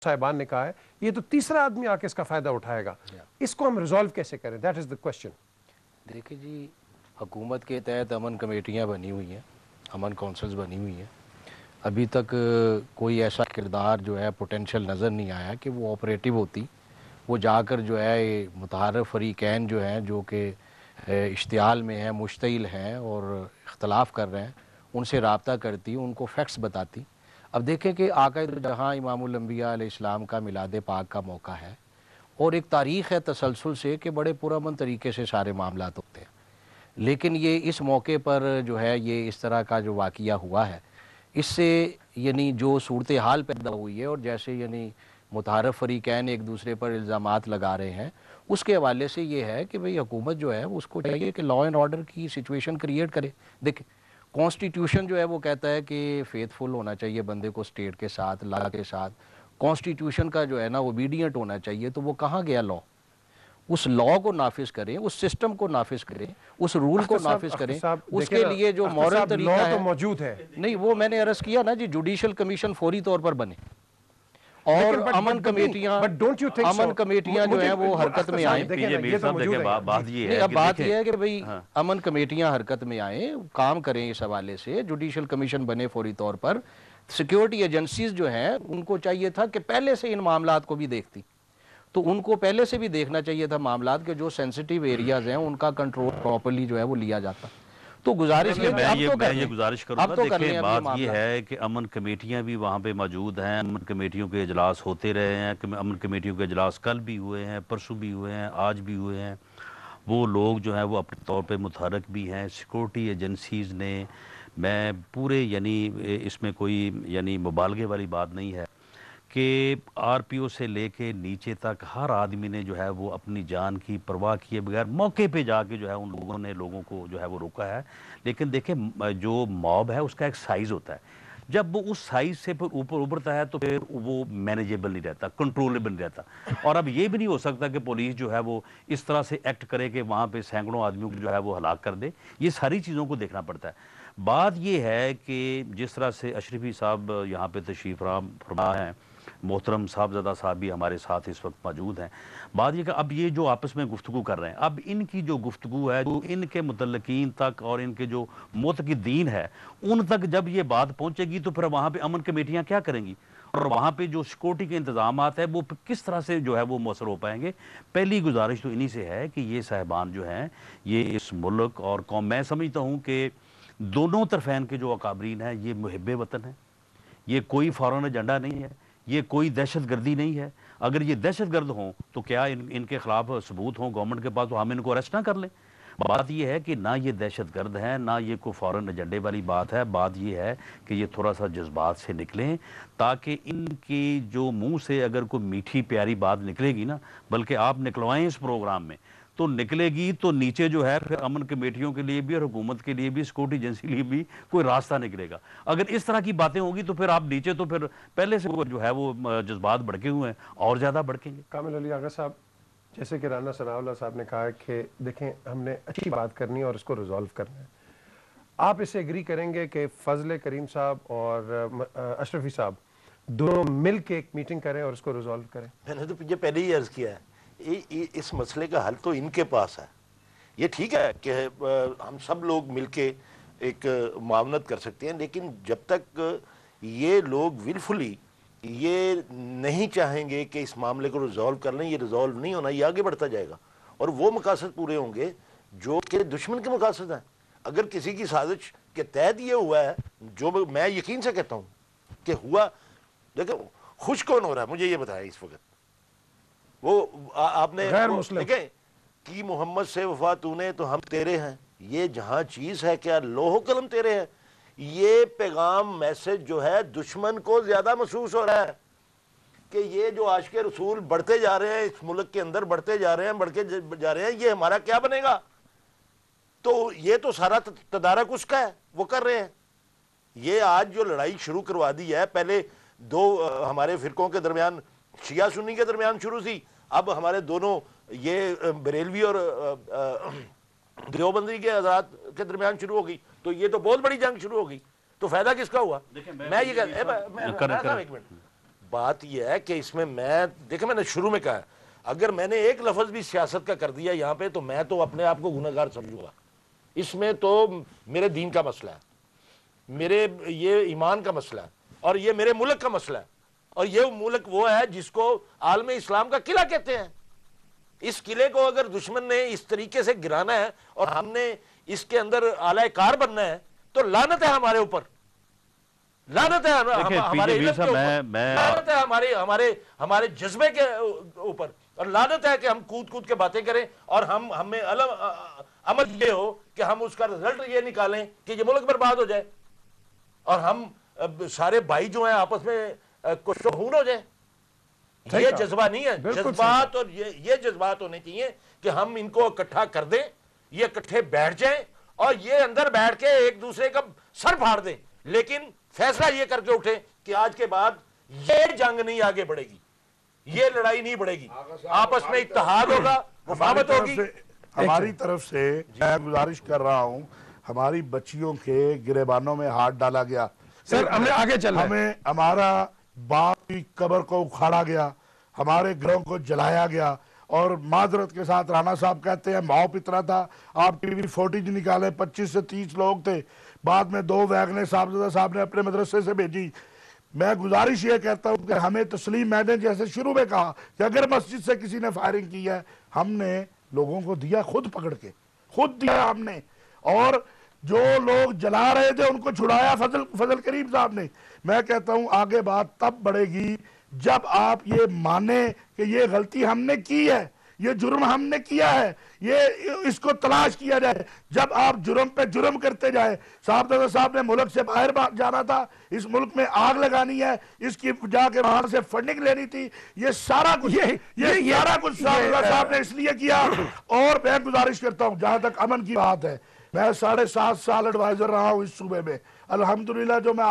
صاحبان نے کہا ہے یہ تو تیسرا آدمی آ کے اس کا فائدہ اٹھائے گا. اس کو ہم ریزالو کیسے کریں؟ That is the question. دیکھیں جی، حکومت کے تحت امن کمیٹیاں بنی ہوئی ہیں، امن کونسلز بنی ہوئی ہیں. ابھی تک کوئی ایسا کردار جو ہے پوٹینشیل نظر نہیں آیا کہ وہ آپریٹیو ہوتی، وہ جا کر جو ہے متحرک فریقین جو ہیں جو کہ اشتعال میں ہیں، مشتعل ہیں اور اختلاف کر رہے ہیں، ان سے رابطہ کرتی، ان کو فیکٹس بتاتی. اب دیکھیں کہ آقا جہاں امام الانبیاء علیہ السلام کا میلاد پاک کا موقع ہے اور ایک تاریخ ہے تسلسل سے کہ بڑے پرامن طریقے سے سارے معاملات ہوتے ہیں، لیکن یہ اس موقع پر جو ہے یہ اس طرح کا جو واقعہ ہوا ہے، اس سے یعنی جو صورتحال پیدا ہوئی ہے اور جیسے یعنی متحرک فریقین ایک دوسرے پر الزامات لگا رہے ہیں، اس کے حوالے سے یہ ہے کہ بھئی حکومت جو ہے اس کو چاہیے کہ لا اینڈ آرڈر کی سچویشن کریٹ کرے. دیکھیں کانسٹیٹیوشن جو ہے وہ کہتا ہے کہ فیتھ فل ہونا چاہیے بندے کو اسٹیٹ کے ساتھ، لا کے ساتھ. کانسٹیٹیوشن کا جو ہے نا اوبیڈینٹ ہونا چاہیے، تو وہ کہاں گیا لا؟ اس لا کو نافذ کریں، اس سسٹم کو نافذ کریں، اس رول کو نافذ کریں. اس کے لیے جو مورل طریقہ ہے موجود ہے نہیں، وہ میں نے عرض کیا نا جی، جوڈیشل کمیشن فوری طور پر بنے اور امن کمیٹیاں جو ہیں وہ حرکت میں آئیں. اب بات یہ ہے کہ بھئی امن کمیٹیاں حرکت میں آئیں، کام کریں اس حوالے سے، جوڈیشل کمیشن بنے فوری طور پر. سیکیورٹی ایجنسیز جو ہیں ان کو چاہیے تھا کہ پہلے سے ان معاملات کو بھی دیکھتی، تو ان کو پہلے سے بھی دیکھنا چاہیے تھا معاملات کے جو سینسیٹیو ایریاز ہیں ان کا کنٹرول پراپرلی جو ہے وہ لیا جاتا. تو گزارش میں یہ گزارش کروں گا، دیکھیں بات یہ ہے کہ امن کمیٹیاں بھی وہاں پہ موجود ہیں، امن کمیٹیوں کے اجلاس ہوتے رہے ہیں، امن کمیٹیوں کے اجلاس کل بھی ہوئے ہیں، پرسوں بھی ہوئے ہیں، آج بھی ہوئے ہیں. وہ لوگ جو ہیں وہ اپنے طور پہ متحرک بھی ہیں. سیکورٹی ایجنسیز نے، میں پورے یعنی اس میں کوئی یعنی مبالغے والی بات نہیں ہے کہ آر پی او سے لے کے نیچے تک ہر آدمی نے جو ہے وہ اپنی جان کی پرواہ کیے بغیر موقع پہ جا کے جو ہے ان لوگوں نے لوگوں کو جو ہے وہ روکا ہے. لیکن دیکھیں جو موب ہے اس کا ایک سائز ہوتا ہے، جب وہ اس سائز سے پھر اوپر ابھرتا ہے تو پھر وہ مینیجیبل نہیں رہتا، کنٹرولبل نہیں رہتا. اور اب یہ بھی نہیں ہو سکتا کہ پولیس جو ہے وہ اس طرح سے ایکٹ کرے کہ وہاں پہ سینکڑوں آدمیوں کو جو ہے وہ ہلاک کر دے. یہ ساری چیزوں کو دیکھنا پڑتا ہے. بات یہ ہے کہ جس طرح سے اشرفی صاحب یہاں پہ تشریف فرما ہیں، محترم صاحبزادہ صاحب بھی ہمارے ساتھ اس وقت موجود ہیں. بات یہ کہ اب یہ جو آپس میں گفتگو کر رہے ہیں، اب ان کی جو گفتگو ہے جو ان کے متعلقین تک اور ان کے جو معتقدین ہے ان تک جب یہ بات پہنچے گی تو پھر وہاں پہ امن کمیٹیاں کیا کریں گی اور وہاں پہ جو سیکورٹی کے انتظامات ہیں وہ کس طرح سے جو ہے وہ مؤثر ہو پائیں گے. پہلی گزارش تو انہی سے ہے کہ یہ صاحبان جو ہیں یہ اس ملک اور قوم، میں سمجھتا ہوں کہ دونوں طرفین کے جو اکابرین ہیں یہ محب وطن ہیں، یہ کوئی فارن ایجنڈا نہیں ہے، یہ کوئی دہشت گردی نہیں ہے. اگر یہ دہشت گرد ہوں تو کیا ان کے خلاف ثبوت ہوں گورنمنٹ کے پاس تو ہم ان کو اریسٹ نہ کر لیں. بات یہ ہے کہ نہ یہ دہشت گرد ہیں، نہ یہ کوئی فارن ایجنڈے والی بات ہے. بات یہ ہے کہ یہ تھوڑا سا جذبات سے نکلیں تاکہ ان کی جو منہ سے اگر کوئی میٹھی پیاری بات نکلے گی نا، بلکہ آپ نکلوائیں اس پروگرام میں تو نکلے گی تو نیچے جو ہے پھر امن کمیٹیوں کے لیے بھی اور حکومت کے لیے بھی، سیکورٹی ایجنسی کے لیے بھی کوئی راستہ نکلے گا. اگر اس طرح کی باتیں ہوگی تو پھر آپ نیچے تو پھر پہلے سے جو ہے وہ جذبات بڑھکے ہوئے ہیں اور زیادہ بڑھکیں گے. کامل علی آغا صاحب، جیسے کہ رانا ثناء اللہ صاحب نے کہا کہ دیکھیں ہم نے اچھی بات کرنی ہے اور اس کو ریزالو کرنا ہے. آپ اس سے ایگری کریں گے کہ فضل کریم صاحب اور اشرفی صاحب دونوں مل کے ایک میٹنگ کریں اور اس کو ریزالو کریں؟ میں نے تو یہ پہلے ہی عرض کیا ہے، اس مسئلے کا حل تو ان کے پاس ہے. یہ ٹھیک ہے کہ ہم سب لوگ مل کے ایک معاونت کر سکتے ہیں، لیکن جب تک یہ لوگ ولفلی یہ نہیں چاہیں گے کہ اس معاملے کو ریزالو کر لیں، یہ ریزالو نہیں ہونا، یہ آگے بڑھتا جائے گا اور وہ مقاصد پورے ہوں گے جو کہ دشمن کے مقاصد ہیں. اگر کسی کی سازش کے تحت یہ ہوا ہے، جو میں یقین سے کہتا ہوں کہ ہوا، دیکھیں خوش کون ہو رہا ہے مجھے یہ بتائیں اس وقت؟ وہ آپ نے دیکھیں کہ محمد سے وفا تو نے تو ہم تیرے ہیں، یہ جہاں چیز ہے کیا لوح و قلم تیرے ہیں. یہ پیغام میسج جو ہے دشمن کو زیادہ محسوس ہو رہا ہے کہ یہ جو عاشق رسول بڑھتے جا رہے ہیں اس ملک کے اندر، بڑھتے جا رہے ہیں، یہ ہمارا کیا بنے گا. تو یہ تو سارا تدارک اس کا ہے، وہ کر رہے ہیں. یہ آج جو لڑائی شروع کروا دی ہے، پہلے دو ہمارے فرقوں کے درمیان، شیعہ سنی کے درمیان شروع تھی، اب ہمارے دونوں یہ بریلوی اور دیوبندی کے حضرات کے درمیان شروع ہو گئی. تو یہ تو بہت بڑی جنگ شروع ہو گئی. تو فائدہ کس کا ہوا؟ میں یہ کہتا ایک منٹ، بات یہ ہے کہ اس میں دیکھیں میں نے شروع میں کہا اگر میں نے ایک لفظ بھی سیاست کا کر دیا یہاں پہ تو میں تو اپنے آپ کو گنہگار سمجھوں گا. اس میں تو میرے دین کا مسئلہ ہے, میرے یہ ایمان کا مسئلہ ہے, اور یہ میرے ملک کا مسئلہ ہے, اور یہ ملک وہ ہے جس کو عالم اسلام کا قلعہ کہتے ہیں. اس قلعے کو اگر دشمن نے اس طریقے سے گرانا ہے اور ہم نے اس کے اندر اعلی کار بننا ہے تو لعنت ہے ہمارے اوپر, لعنت ہے ہمارے علم کے اوپر, لعنت ہے ہمارے جذبے کے اوپر, اور لعنت ہے کہ ہم کود کے باتیں کریں اور ہمیں عمل یہ ہو کہ ہم اس کا رزلٹ یہ نکالیں کہ یہ ملک برباد ہو جائے اور ہم سارے بھائی جو ہیں آپس میں کچھ خون ہو جائے. یہ جذبہ نہیں ہے, جذبات اور یہ جذبات ہونے چاہیے کہ ہم ان کو اکٹھا کر دیں, یہ اکٹھے بیٹھ جائیں اور یہ اندر بیٹھ کے ایک دوسرے کا سر پھاڑ دیں, لیکن فیصلہ یہ کر کے اٹھیں کہ آج کے بعد یہ جنگ نہیں آگے بڑھے گی, یہ لڑائی نہیں بڑھے گی, آپس میں اتحاد ہوگا, مفاہمت ہوگی. ہماری طرف سے میں گزارش کر رہا ہوں, ہماری بچیوں کے گریبانوں میں ہاتھ ڈالا گیا, سر ہمیں آگے چلنا ہے, ہمیں ہمارا باپ کی قبر کو اکھاڑا گیا, ہمارے گھروں کو جلایا گیا, اور معذرت کے ساتھ رانا صاحب کہتے ہیں ماؤ پترا تھا, آپ ٹی وی فوٹیج نکالے 25 سے 30 لوگ تھے, بعد میں 2 ویگنیں صاحبزادہ صاحب نے اپنے مدرسے سے بھیجی. میں گزارش یہ کہتا ہوں کہ ہمیں تسلیم میں نے جیسے شروع میں کہا کہ اگر مسجد سے کسی نے فائرنگ کی ہے, ہم نے لوگوں کو دیا خود پکڑ کے, خود دیا ہم نے, اور جو لوگ جلا رہے تھے ان کو چھڑایا فضل کریم صاحب نے. میں کہتا ہوں آگے بات تب بڑھے گی جب آپ یہ مانیں کہ یہ غلطی ہم نے کی ہے, یہ جرم ہم نے کیا ہے, یہ اس کو تلاش کیا جائے. جب آپ جرم پہ جرم کرتے جائیں, صاحبزادہ صاحب نے ملک سے باہر جانا تھا, اس ملک میں آگ لگانی ہے, اس کی جا کے وہاں سے فنڈنگ لینی تھی, یہ سارا کچھ سارا کچھ صاحبزادہ صاحب نے اس لیے کیا. اور میں گزارش کرتا ہوں جہاں تک امن کی بات ہے, میں 7.5 سال ایڈوائزر رہا ہوں اس صوبے میں, الحمدللہ جو میں